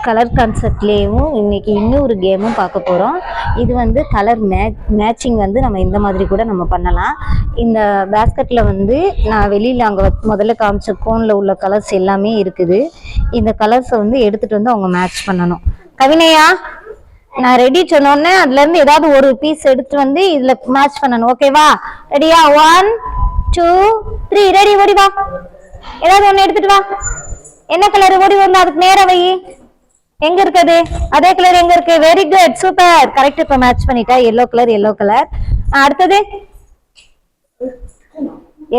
Colour கான்செப்ட்லேயும் இன்னைக்கு இன்னொரு கேமும் பார்க்க போகிறோம். இது வந்து கலர் மேட்சிங் வந்து நம்ம இந்த மாதிரி கூட நம்ம பண்ணலாம். இந்த பேஸ்கெட்டில் வந்து நான் வெளியில் அங்கே முதல்ல காமிச்ச கோனில் உள்ள கலர்ஸ் எல்லாமே இருக்குது. இந்த கலர்ஸை வந்து எடுத்துகிட்டு வந்து அவங்க மேட்ச் பண்ணணும். கவினையா, நான் ரெடி சொன்னோன்னே அதுலேருந்து ஏதாவது ஒரு பீஸ் எடுத்து வந்து இதில் மேட்ச் பண்ணணும். ஓகேவா? ரெடியா? 1 2 3 ரெடி. ஓடி வா, ஏதாவது ஒன்று எடுத்துட்டு வா. என்ன கலர்? ஓடி வந்து அதுக்கு நேரம் வை. எங்க இருக்குது அதே கலர்? எங்க இருக்கு? Very good, super, correct. இப்ப மேட்ச் பண்ணிட்டா. Yellow colour, yellow colour. அடுத்தது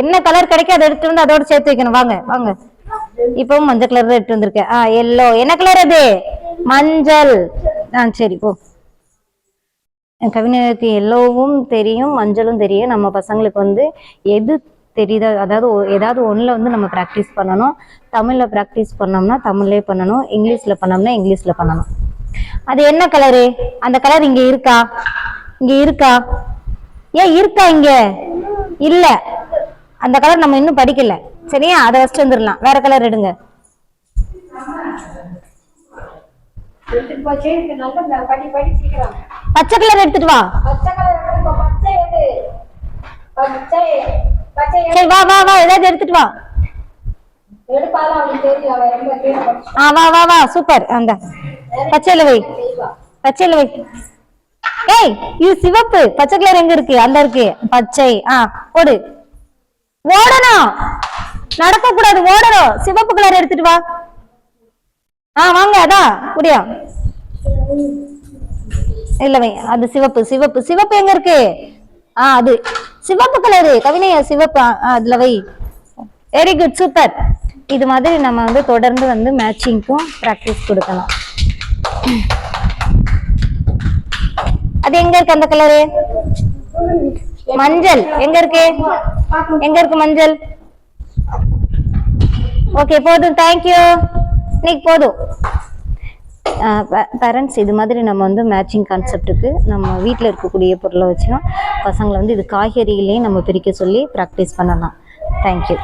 என்ன கலர் கிடைக்கும் அதை எடுத்து வந்து அதோட சேர்த்து வைக்கணும். வாங்க வாங்க. இப்பவும் மஞ்சள் கலர் தான் எடுத்து வந்திருக்கேன். எல்லோ. என்ன கலர் அது? மஞ்சள். சரி போ. கவிஞருக்கு எல்லோவும் தெரியும், மஞ்சளும் தெரியும். நம்ம பசங்களுக்கு வந்து எது தெரியுதா, அதாவது ஏதாவது ஒன்றில் வந்து நம்ம ப்ராக்டிஸ் பண்ணணும். தமிழில் ப்ராக்டிஸ் பண்ணோம்னா தமிழ்லேயே பண்ணணும், இங்கிலீஷில் பண்ணோம்னா இங்கிலீஷில் பண்ணணும். அது என்ன கலரு? அந்த கலர் இங்கே இருக்கா? இங்கே இருக்கா? ஏன் இருக்கா? இங்கே இல்லை. அந்த கலர் நம்ம இன்னும் படிக்கல. சரியா? அதை வச்சுட்டு வந்துடலாம். வேற கலர் எடுங்க. பச்சை கலர் எடுத்துட்டு வா. சரி வா வா வா, ஏதாவது எடுத்துட்டு வா. வா வா வா, சூப்பர். அந்த பச்சையில வை, பச்சையில வை. ஏய், இது சிவப்பு. பச்சை கலர் எங்க இருக்கு? அந்த இருக்கு பச்சை. ஓடு. ஓடணும், நடக்க கூடாது, ஓடணும். சிவப்பு கலர் எடுத்துட்டு வா. வாங்க. அதான் குடியா. இல்ல வை, அது சிவப்பு. சிவப்பு சிவப்பு எங்க இருக்கு? அது சிவப்பு கலரு. கவினையா, சிவப்பு. அதுல வை. Very good, super. இது மாதிரி நம்ம வந்து தொடர்ந்து வந்து மேட்சிங்க்கும் ப்ராக்டிஸ் கொடுக்கலாம். அது எங்க இருக்கு? அந்த கலரு மஞ்சள் எங்க இருக்கு? எங்க இருக்கு மஞ்சள்? ஓகே, போதும். தேங்க்யூ. இன்னைக்கு போதும். பேரண்ட்ஸ், இது மாதிரி நம்ம வந்து மேட்சிங் கான்செப்டுக்கு நம்ம வீட்டில் இருக்கக்கூடிய பொருளை வச்சுன்னா பசங்களை வந்து இது காய்கறிகளையும் நம்ம பிரிக்க சொல்லி ப்ராக்டிஸ் பண்ணலாம். தேங்க்யூ.